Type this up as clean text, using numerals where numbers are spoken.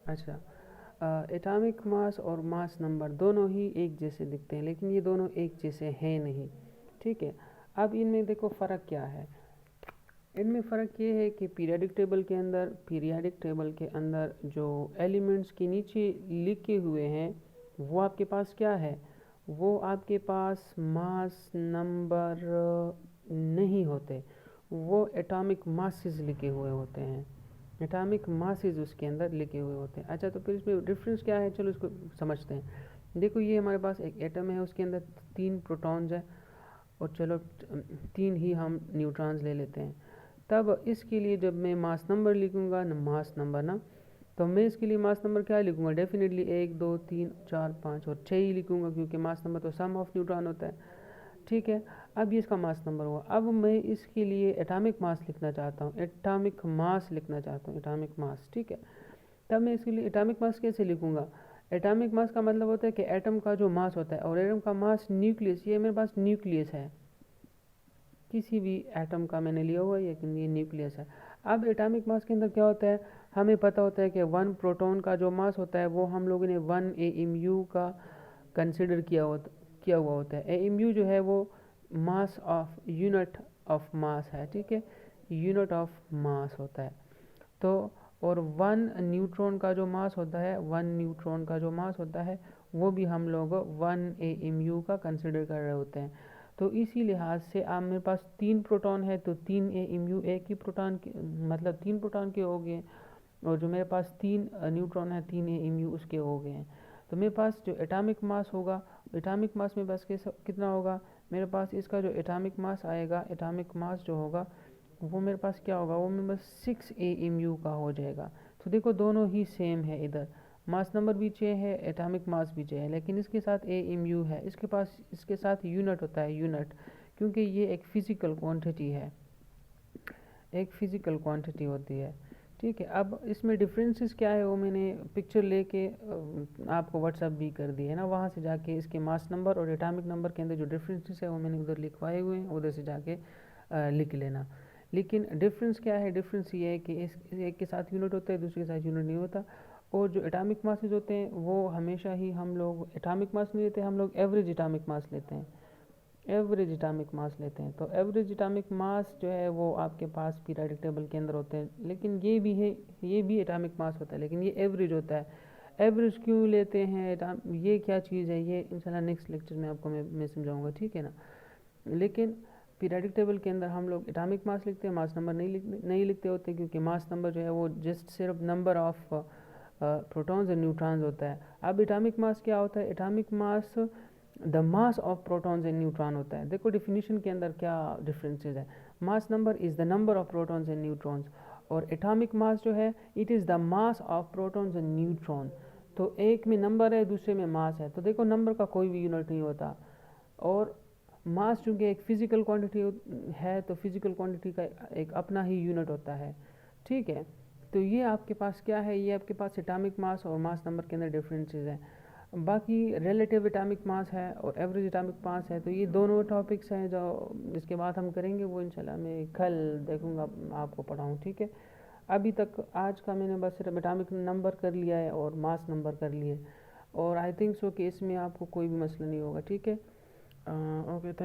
अच्छा, atomic mass और mass number दोनों ही एक जैसे दिखते हैं, लेकिन ये दोनों एक जैसे हैं नहीं। ठीक है, अब इनमें देखो फ़र्क क्या है। इनमें फ़र्क ये है कि पीरियाडिक टेबल के अंदर जो एलिमेंट्स के नीचे लिखे हुए हैं वो आपके पास क्या है, वो आपके पास मास नंबर नहीं होते, वो एटॉमिक मासेस लिखे हुए होते हैं। एटॉमिक मासेस उसके अंदर लिखे हुए होते हैं। अच्छा, तो फिर इसमें डिफरेंस क्या है, चलो इसको समझते हैं। देखो, ये हमारे पास एक एटम है, उसके अंदर 3 प्रोटॉन्स है और चलो 3 ही हम न्यूट्रॉन्स ले लेते हैं। तब इसके लिए जब मैं मास नंबर लिखूँगा ना, मास नंबर ना, तो मैं इसके लिए मास नंबर क्या लिखूँगा, डेफिनेटली 1 2 3 4 5 और 6 ही लिखूँगा, क्योंकि मास नंबर तो सम ऑफ न्यूट्रॉन होता है। ठीक है, अब ये इसका मास नंबर हुआ। अब मैं इसके लिए एटॉमिक मास लिखना चाहता हूँ, एटॉमिक मास लिखना चाहता हूँ, एटॉमिक मास। ठीक है, तब मैं इसके लिए एटॉमिक मास कैसे लिखूँगा। एटॉमिक मास का मतलब होता है कि एटम का जो मास होता है, और एटम का मास न्यूक्लियस, ये मेरे पास न्यूक्लियस है, किसी भी एटम का मैंने लिया हुआ है, लेकिन ये न्यूक्लियस है। अब एटॉमिक मास के अंदर क्या होता है, हमें पता होता है कि 1 प्रोटॉन का जो मास होता है वो हम लोगों ने 1 AMU का कंसिडर किया हुआ होता है। AMU जो है वो mass of unit of mass है। ठीक है, यूनिट ऑफ मास होता है। तो और 1 न्यूट्रॉन का जो मास होता है, 1 न्यूट्रॉन का जो मास होता है वो भी हम लोग 1 AMU का कंसिडर कर रहे होते हैं। तो इसी लिहाज से अब मेरे पास 3 प्रोटॉन है, तो 3 AMU एक ही प्रोटॉन के, मतलब 3 प्रोटॉन के हो गए, और जो मेरे पास 3 न्यूट्रॉन है, 3 AMU उसके हो गए हैं। तो मेरे पास जो एटॉमिक मास होगा, एटॉमिक मास में बस कितना होगा, मेरे पास इसका जो एटॉमिक मास आएगा, एटॉमिक मास जो होगा वो मेरे पास क्या होगा, वो मेरे पास 6 AMU का हो जाएगा। तो देखो, दोनों ही सेम है, इधर मास नंबर भी 6 है, एटॉमिक मास भी 6 है, लेकिन इसके साथ AMU है, इसके पास इसके साथ यूनिट होता है, यूनिट, क्योंकि ये एक फ़िज़िकल क्वांटिटी है, एक फ़िज़िकल क्वांटिटी होती है। ठीक है, अब इसमें डिफरेंसेस क्या है वो मैंने पिक्चर लेके आपको व्हाट्सअप भी कर दी है ना, वहाँ से जाके इसके मास नंबर और एटॉमिक नंबर के अंदर जो डिफरेंसेस है वो मैंने उधर लिखवाए हुए हैं, उधर से जाके लिख लेना। लेकिन डिफरेंस क्या है, डिफरेंस ये है कि इस एक के साथ यूनिट होता है, दूसरे के साथ यूनिट नहीं होता। और जो एटॉमिक मासेस होते हैं वो हमेशा ही हम लोग एटॉमिक मास नहीं लेते, हम लोग एवरेज एटॉमिक मास लेते हैं, एवरेज एटॉमिक मास लेते हैं। तो एवरेज एटॉमिक मास जो है वो आपके पास पीरियोडिक टेबल के अंदर होते हैं, लेकिन ये भी है, ये भी एटॉमिक मास होता है, लेकिन ये एवरेज होता है। एवरेज क्यों लेते हैं, ये क्या चीज़ है, ये इंशाल्लाह नेक्स्ट लेक्चर में आपको मैं समझाऊंगा। ठीक है ना, लेकिन पीरियोडिक टेबल के अंदर हम लोग एटॉमिक मास लिखते हैं, मास नंबर नहीं लिखते होते, क्योंकि मास नंबर जो है वो जस्ट सिर्फ number of protons and neutrons होता है। अब एटॉमिक मास क्या होता है, atomic mass the mass of protons and neutron होता है। देखो डिफिनीशन के अंदर क्या डिफरेंसेस है, mass number is the number of protons and neutrons, और एटॉमिक मास जो है it is the mass of protons and neutron. तो एक में नंबर है, दूसरे में मास है, तो देखो नंबर का कोई भी यूनिट नहीं होता, और मास चूँकि एक फ़िज़िकल क्वांटिटी है, तो फिज़िकल क्वांटिटी का एक अपना ही यूनिट होता है। ठीक है, तो ये आपके पास क्या है, ये आपके पास एटॉमिक मास और मास नंबर के अंदर डिफरेंसेस हैं। बाकी रिलेटिव एटॉमिक मास है और एवरेज एटॉमिक मास है, तो ये दोनों टॉपिक्स हैं जो इसके बाद हम करेंगे, वो इंशाल्लाह मैं कल देखूँगा आपको पढ़ाऊँ। ठीक है, अभी तक आज का मैंने बस सिर्फ एटॉमिक नंबर कर लिया है और मास नंबर कर लिए, और आई थिंक सो कि इसमें आपको कोई भी मसला नहीं होगा। ठीक है, ओके, थैंक